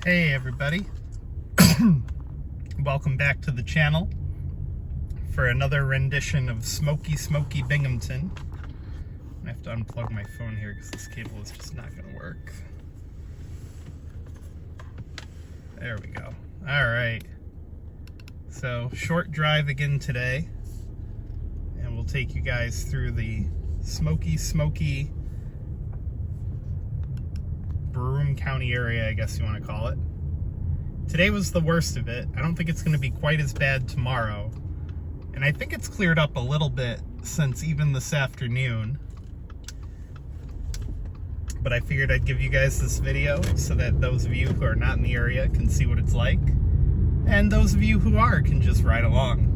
Hey everybody, welcome back to the channel for another rendition of Smoky Binghamton. I have to unplug my phone here because this cable is just not going to work. There we go. Alright, so short drive again today, and we'll take you guys through the Smoky Broome County area, I guess you want to call it. Today was the worst of it. I don't think it's going to be quite as bad tomorrow. And I think it's cleared up a little bit since even this afternoon. But I figured I'd give you guys this video so that those of you who are not in the area can see what it's like. And those of you who are can just ride along.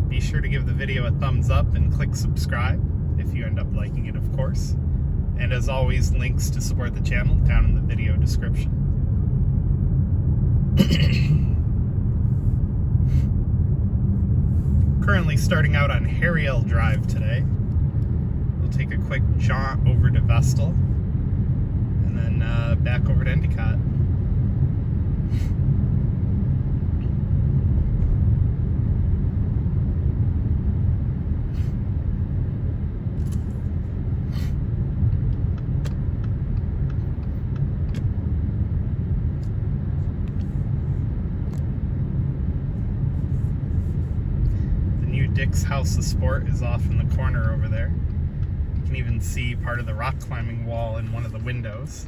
Be sure to give the video a thumbs up and click subscribe if you end up liking it, of course. And as always, links to support the channel down in the video description. Currently starting out on Harriel Drive today. We'll take a quick jaunt over to Vestal and then back over to Endicott. Dick's House of Sport is off in the corner over there. You can even see part of the rock climbing wall in one of the windows.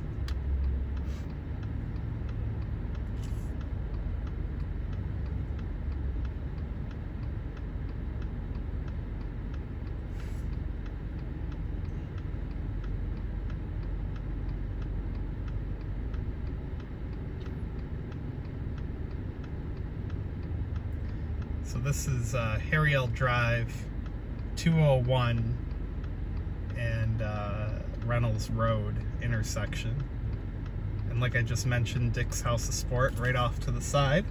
So this is Harriel Drive, 201, and Reynolds Road intersection. And like I just mentioned, Dick's House of Sport right off to the side.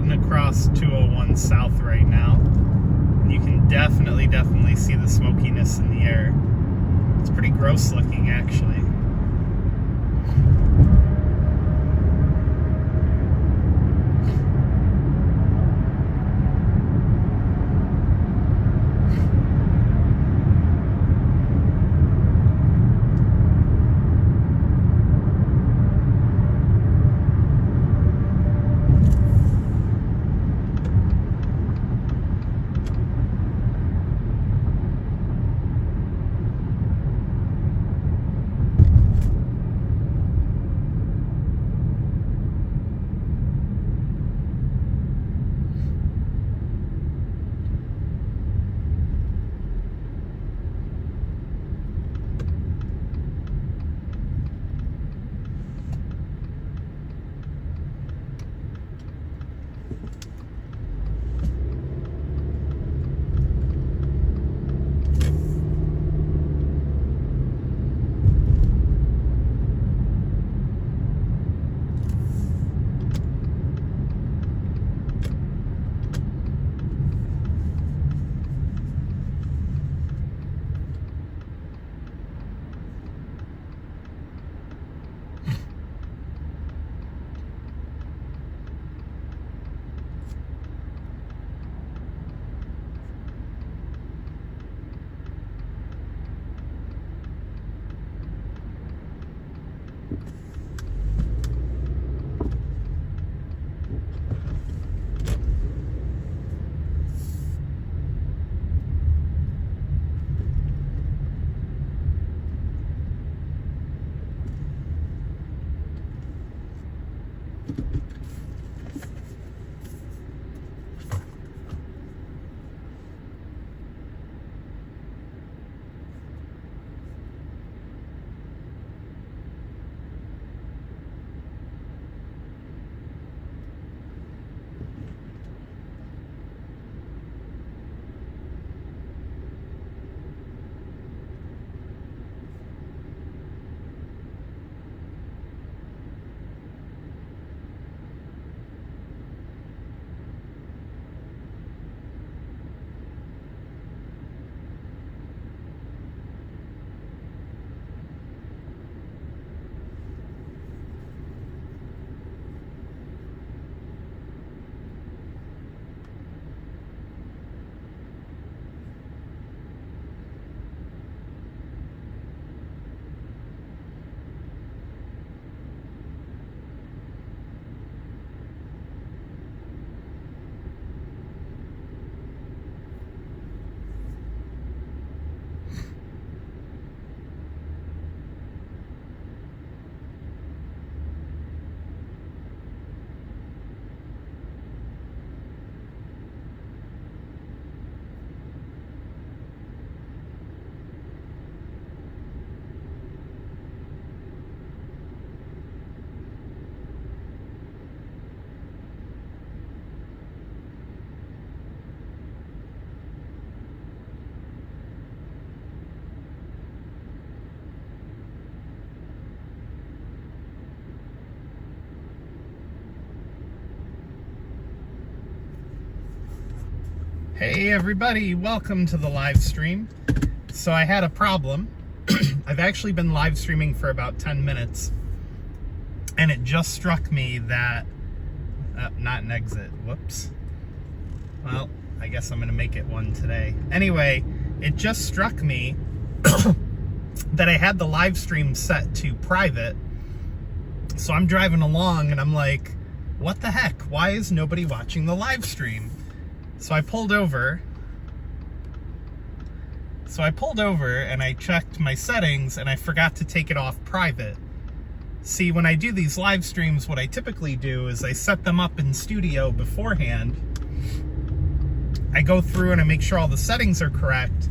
Across 201 South right now. You can definitely see the smokiness in the air. It's pretty gross looking, actually. Hey everybody, welcome to the live stream. So I had a problem. I've actually been live streaming for about 10 minutes and it just struck me that, not an exit, whoops. Well, I guess I'm gonna make it one today. Anyway, it just struck me that I had the live stream set to private. So I'm driving along and I'm like, what the heck? Why is nobody watching the live stream? So I pulled over and I checked my settings and I forgot to take it off private. See, when I do these live streams, what I typically do is I set them up in studio beforehand. I go through and I make sure all the settings are correct.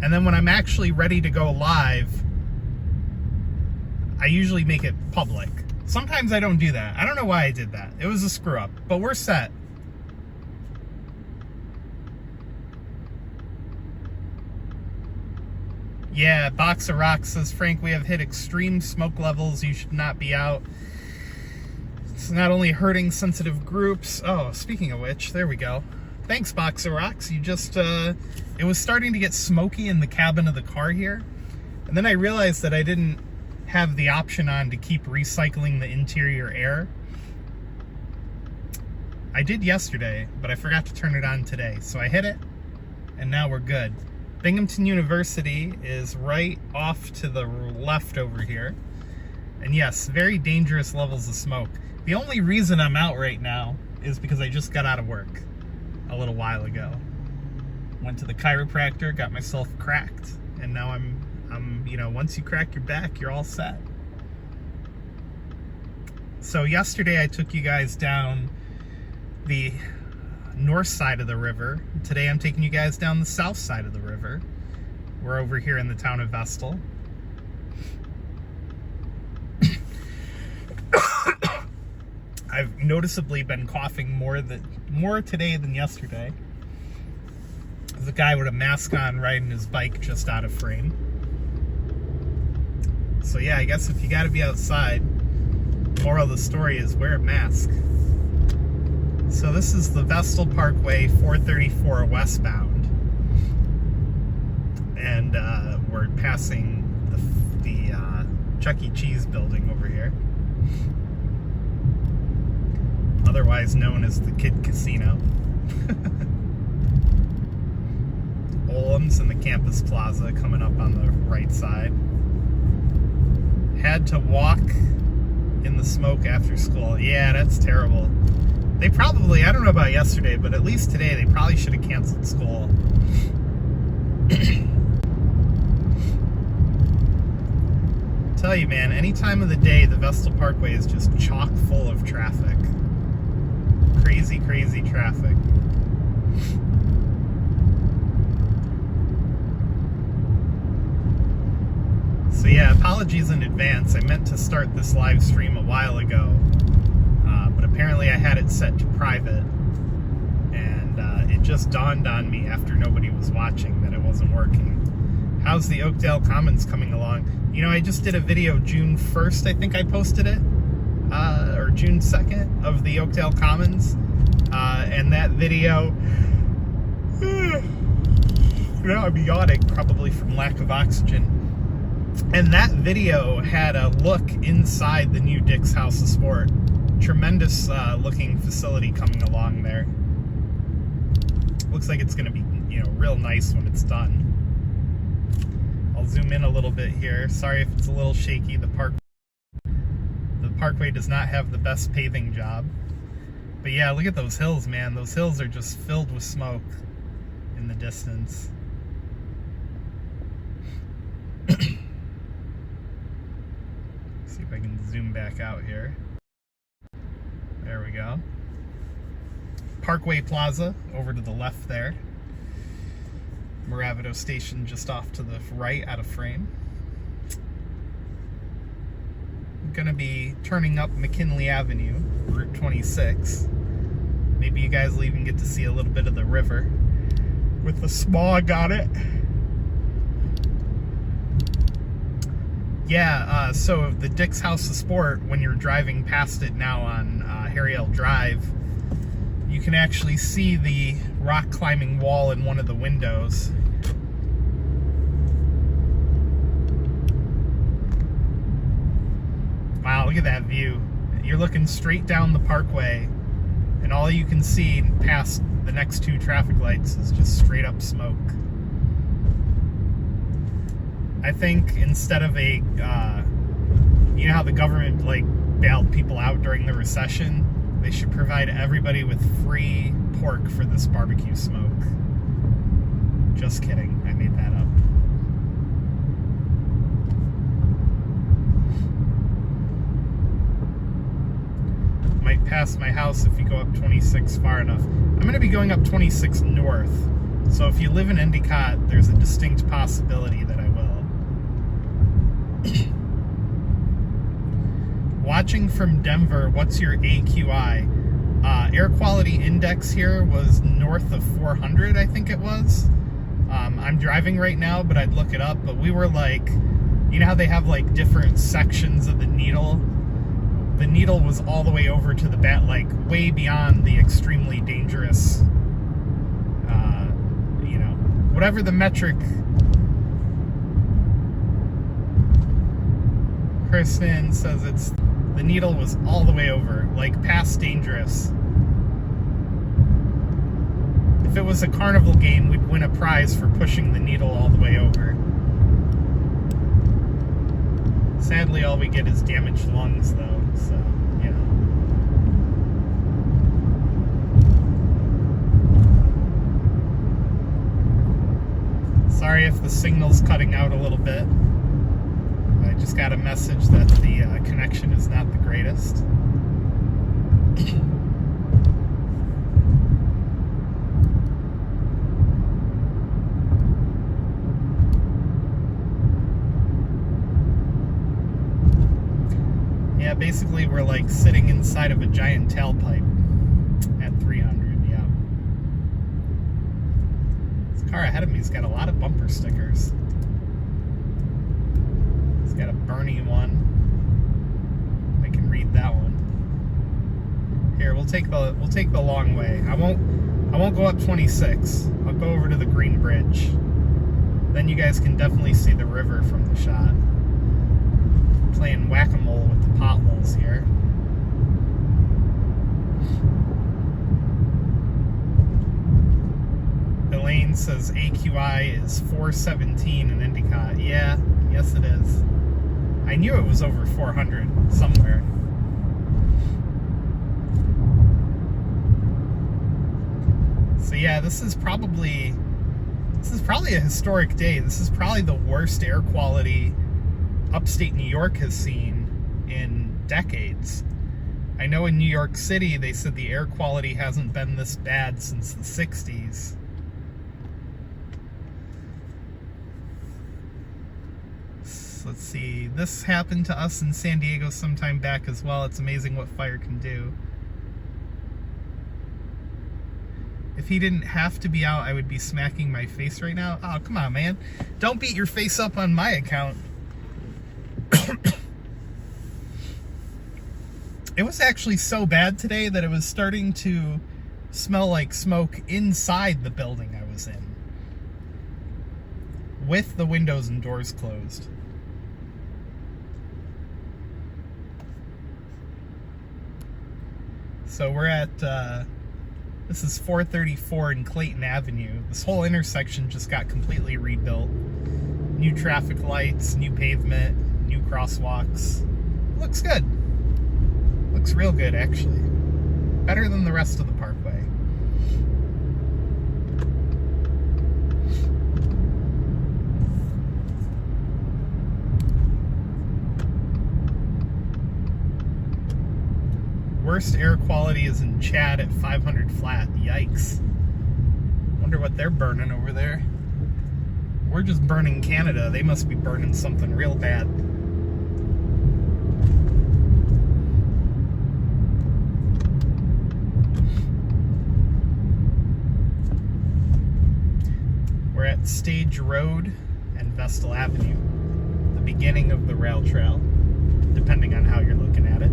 And then when I'm actually ready to go live, I usually make it public. Sometimes I don't do that. I don't know why I did that. It was a screw up, but we're set. Yeah, Box of Rocks says, Frank, we have hit extreme smoke levels. You should not be out. It's not only hurting sensitive groups. Oh, speaking of which, there we go. Thanks, Box of Rocks. You just, it was starting to get smoky in the cabin of the car here. And then I realized that I didn't have the option on to keep recycling the interior air. I did yesterday, but I forgot to turn it on today. So I hit it, and now we're good. Binghamton University is right off to the left over here. And yes, very dangerous levels of smoke. The only reason I'm out right now is because I just got out of work a little while ago. Went to the chiropractor, got myself cracked, and now I'm you know, once you crack your back, you're all set. So yesterday I took you guys down the north side of the river. Today I'm taking you guys down the south side of the river. We're over here in the town of Vestal. I've noticeably been coughing more today than yesterday. There's a guy with a mask on riding his bike just out of frame. So yeah, I guess if you gotta be outside, moral of the story is wear a mask. So this is the Vestal Parkway 434 westbound. And we're passing the Chuck E. Cheese building over here. Otherwise known as the Kid Casino. Olam's and the Campus Plaza coming up on the right side. Had to walk in the smoke after school. Yeah, that's terrible. They probably, I don't know about yesterday, but at least today they probably should have canceled school. Tell you, man, any time of the day, the Vestal Parkway is just chock full of traffic. Crazy, crazy traffic. So yeah, apologies in advance. I meant to start this live stream a while ago, but apparently I had it set to private, and it just dawned on me after nobody was watching that it wasn't working. How's the Oakdale Commons coming along? You know, I just did a video June 1st, I think I posted it, or June 2nd, of the Oakdale Commons, and that video, now I'm yawning, probably from lack of oxygen, and that video had a look inside the new Dick's House of Sport. Tremendous looking facility coming along there. Looks like it's going to be, you know, real nice when it's done. I'll zoom in a little bit here. Sorry if it's a little shaky. The Parkway does not have the best paving job. But yeah, look at those hills, man. Those hills are just filled with smoke in the distance. See if I can zoom back out here. There we go. Parkway Plaza over to the left there. Moravito Station just off to the right, out of frame. I'm gonna be turning up McKinley Avenue, Route 26. Maybe you guys will even get to see a little bit of the river with the smog on it. Yeah, so the Dick's House of Sport, when you're driving past it now on Harry L. Drive, you can actually see the rock climbing wall in one of the windows. Wow, look at that view. You're looking straight down the Parkway, and all you can see past the next two traffic lights is just straight up smoke. I think instead of a, you know how the government like bailed people out during the recession? They should provide everybody with free pork for this barbecue smoke. Just kidding, I made that up. Might pass my house if you go up 26 far enough. I'm going to be going up 26 north, so if you live in Endicott, there's a distinct possibility that I will. Watching from Denver, what's your AQI? Air quality index here was north of 400, I think it was. I'm driving right now, but I'd look it up. But we were like, you know how they have like different sections of the needle? The needle was all the way over to the like way beyond the extremely dangerous, you know, whatever the metric. Kristen says the needle was all the way over, like past dangerous. If it was a carnival game, we'd win a prize for pushing the needle all the way over. Sadly, all we get is damaged lungs, though, so, you know. Sorry if the signal's cutting out a little bit. I just got a message that the connection is not the greatest. Yeah, basically we're like sitting inside of a giant tailpipe at 300, yeah. This car ahead of me's got a lot of bumper stickers. It's got a Bernie one. I can read that one. Here, we'll take the long way. I won't go up 26. I'll go over to the Green Bridge. Then you guys can definitely see the river from the shot. I'm playing whack-a-mole with the potholes here. Elaine says AQI is 417 in Endicott. Yeah, yes it is. I knew it was over 400 somewhere. So yeah, this is probably a historic day. This is probably the worst air quality upstate New York has seen in decades. I know in New York City they said the air quality hasn't been this bad since the 60s. So let's see, this happened to us in San Diego sometime back as well. It's amazing what fire can do. If he didn't have to be out, I would be smacking my face right now. Oh, come on, man. Don't beat your face up on my account. It was actually so bad today that it was starting to smell like smoke inside the building I was in, with the windows and doors closed. So we're at, this is 434 in Clayton Avenue. This whole intersection just got completely rebuilt. New traffic lights, new pavement, new crosswalks. Looks good. Looks real good, actually. Better than the rest of the Parkway. Worst air quality is in Chad at 500 flat. Yikes. Wonder what they're burning over there. We're just burning Canada. They must be burning something real bad. We're at Stage Road and Vestal Avenue, the beginning of the rail trail, depending on how you're looking at it.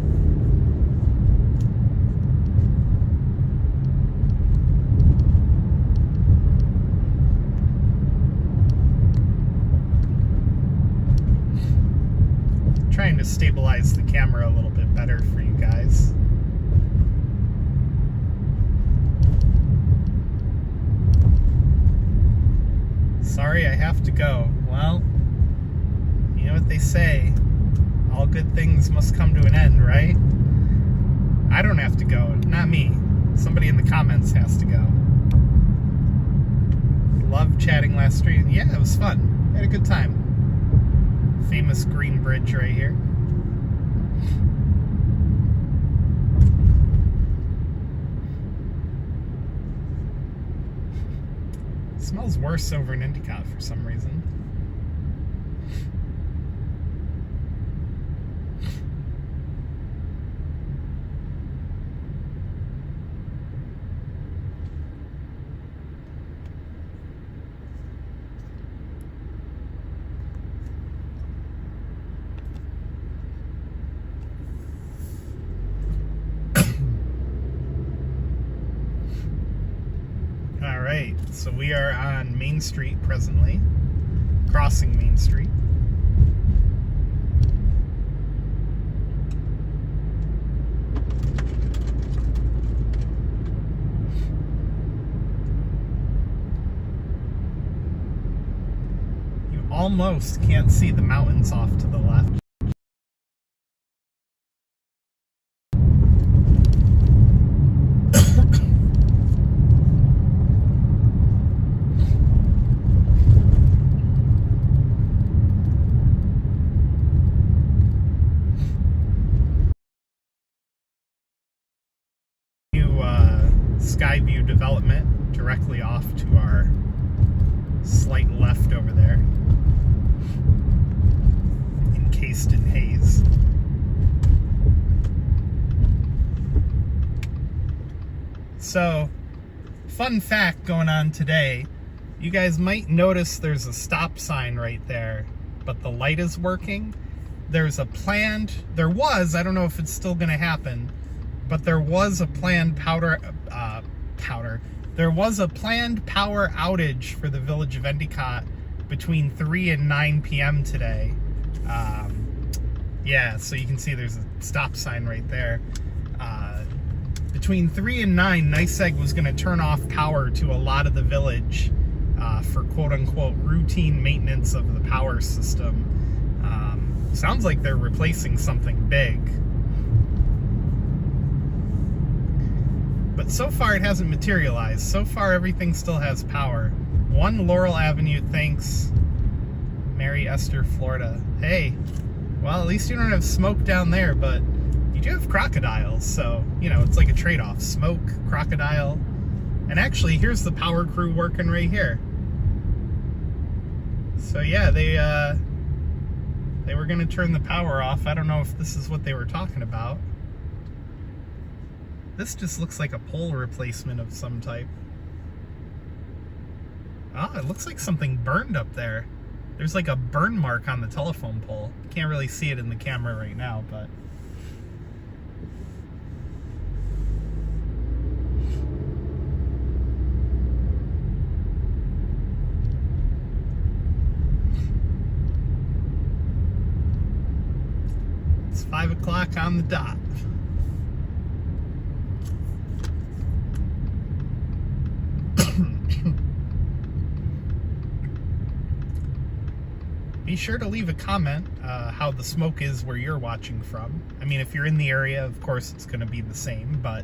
Trying to stabilize the camera a little bit better for you guys. Sorry, I have to go. Well, you know what they say, all good things must come to an end, right? I don't have to go, not me. Somebody in the comments has to go. Loved chatting last stream. Yeah, it was fun. I had a good time. Famous green bridge right here. It smells worse over in Endicott for some reason. Alright, so we are on Main Street presently, crossing Main Street. You almost can't see the mountains off to the left. Skyview development directly off to our slight left over there, encased in haze. So, fun fact going on today, you guys might notice there's a stop sign right there, but the light is working. There's a planned, there was, I don't know if it's still gonna happen, but there was a planned power outage for the village of Endicott between 3 and 9 p.m. today. Yeah, so you can see there's a stop sign right there. Between 3 and 9, NYSEG was going to turn off power to a lot of the village for quote-unquote routine maintenance of the power system. Sounds like they're replacing something big. But so far it hasn't materialized. So far everything still has power. 1 Laurel Avenue, thanks. Mary Esther, Florida. Hey, Well, at least you don't have smoke down there, but you do have crocodiles, so, you know, it's like a trade-off. Smoke, crocodile, and actually, here's the power crew working right here. So yeah, they were gonna turn the power off. I don't know if this is what they were talking about. This just looks like a pole replacement of some type. Oh, it looks like something burned up there. There's like a burn mark on the telephone pole. Can't really see it in the camera right now, but... It's 5 o'clock on the dot. Be sure to leave a comment how the smoke is where you're watching from. I mean, if you're in the area, of course it's going to be the same, but,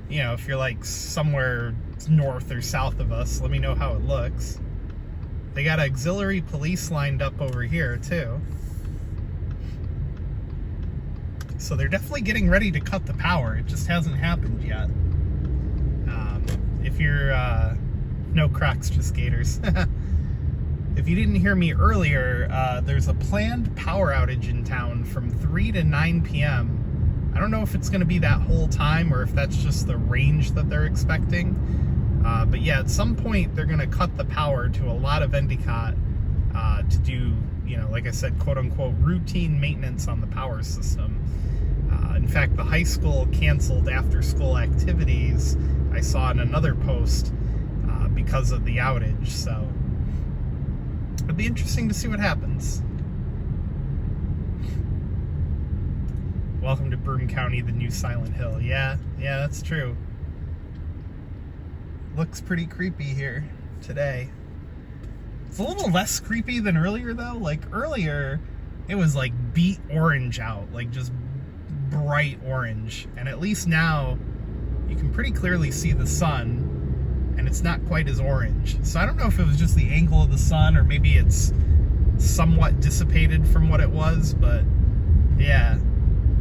you know, if you're like somewhere north or south of us, let me know how it looks. They got auxiliary police lined up over here, too. So they're definitely getting ready to cut the power. It just hasn't happened yet. If you're... no Crocs, just Gators. If you didn't hear me earlier, there's a planned power outage in town from 3 to 9 p.m. I don't know if it's going to be that whole time or if that's just the range that they're expecting. But yeah, at some point they're going to cut the power to a lot of Endicott to do, you know, like I said, quote-unquote, routine maintenance on the power system. In fact, the high school canceled after-school activities, I saw in another post, because of the outage, so... It'll be interesting to see what happens. Welcome to Broome County, the new Silent Hill. Yeah, that's true. Looks pretty creepy here today. It's a little less creepy than earlier, though. Like, earlier, it was, like, beet orange out. Like, just bright orange. And at least now, you can pretty clearly see the sun. And it's not quite as orange. So I don't know if it was just the angle of the sun or maybe it's somewhat dissipated from what it was, but yeah.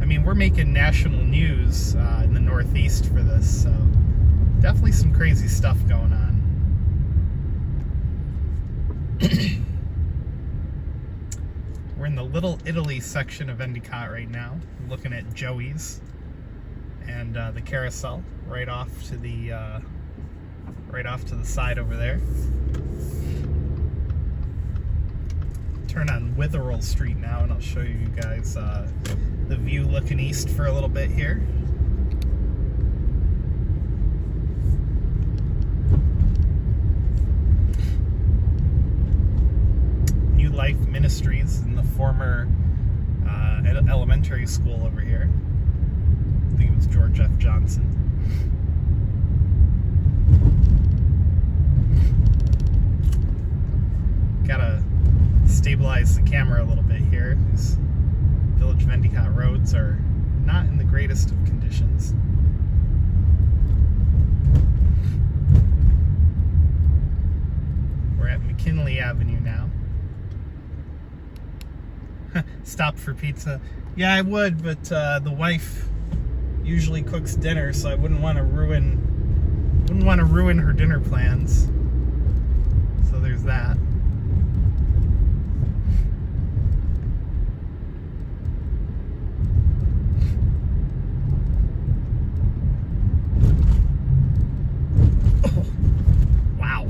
I mean, we're making national news in the Northeast for this, so definitely some crazy stuff going on. We're in the Little Italy section of Endicott right now. We're looking at Joey's and the carousel right off to the side over there. Turn on Witherell Street now, and I'll show you guys the view looking east for a little bit here. New Life Ministries in the former elementary school over here. I think it was George F. Johnson. Gotta stabilize the camera a little bit here. These Village of Endicott roads are not in the greatest of conditions. We're at McKinley Avenue now. Stop for pizza. Yeah, I would, but the wife usually cooks dinner, so I wouldn't want to ruin her dinner plans. So there's that. Oh, wow.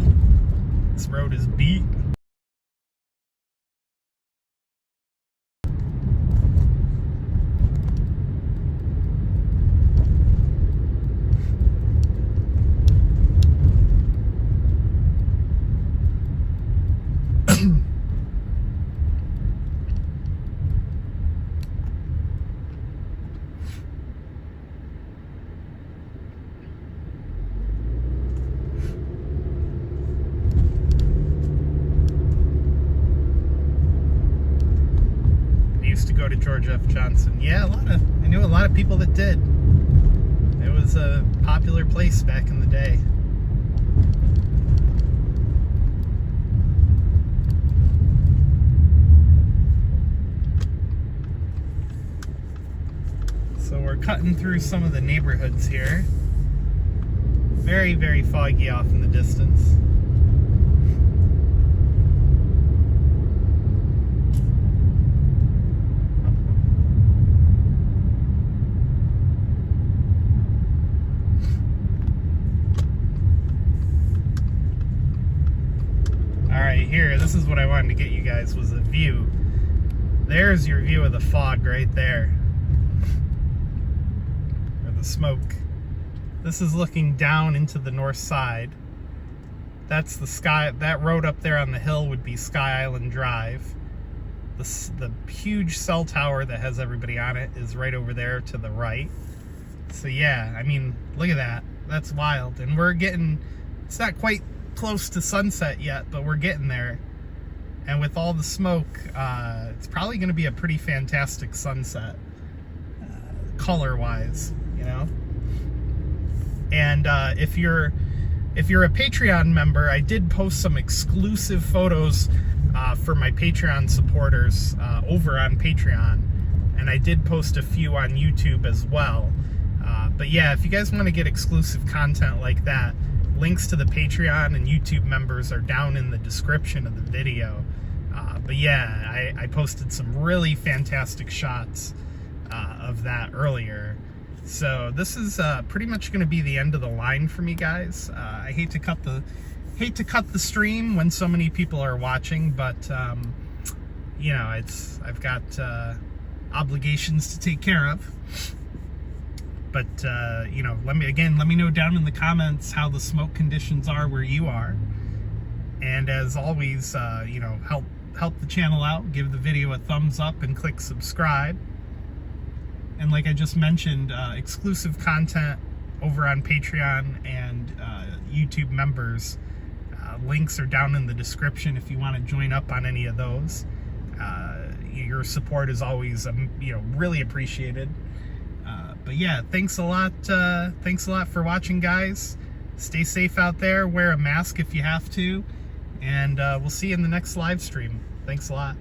This road is beat. Go to George F. Johnson. Yeah, I knew a lot of people that did. It was a popular place back in the day. cutting through some of the neighborhoods here. Very, very foggy off in the distance. Alright, here, this is what I wanted to get you guys, was a view. There's your view of the fog right there. Or the smoke. This is looking down into the north side. That's the sky. That road up there on the hill would be Sky Island Drive. The huge cell tower that has everybody on it is right over there to the right. So yeah, I mean, look at that. That's wild. And we're getting, it's not quite close to sunset yet, but we're getting there. And with all the smoke, it's probably going to be a pretty fantastic sunset, color-wise, you know. And if you're a Patreon member, I did post some exclusive photos for my Patreon supporters over on Patreon, and I did post a few on YouTube as well. But yeah, if you guys want to get exclusive content like that, links to the Patreon and YouTube members are down in the description of the video. But yeah, I posted some really fantastic shots of that earlier. So this is pretty much going to be the end of the line for me, guys. I hate to cut the stream when so many people are watching, but you know, I've got obligations to take care of. But you know, let me know down in the comments how the smoke conditions are where you are. And as always, you know, help the channel out, give the video a thumbs up and click subscribe. And like I just mentioned, exclusive content over on Patreon and YouTube members. Links are down in the description if you want to join up on any of those. Your support is always, you know, really appreciated. But yeah, thanks a lot. Thanks a lot for watching, guys. Stay safe out there. Wear a mask if you have to. And we'll see you in the next live stream. Thanks a lot.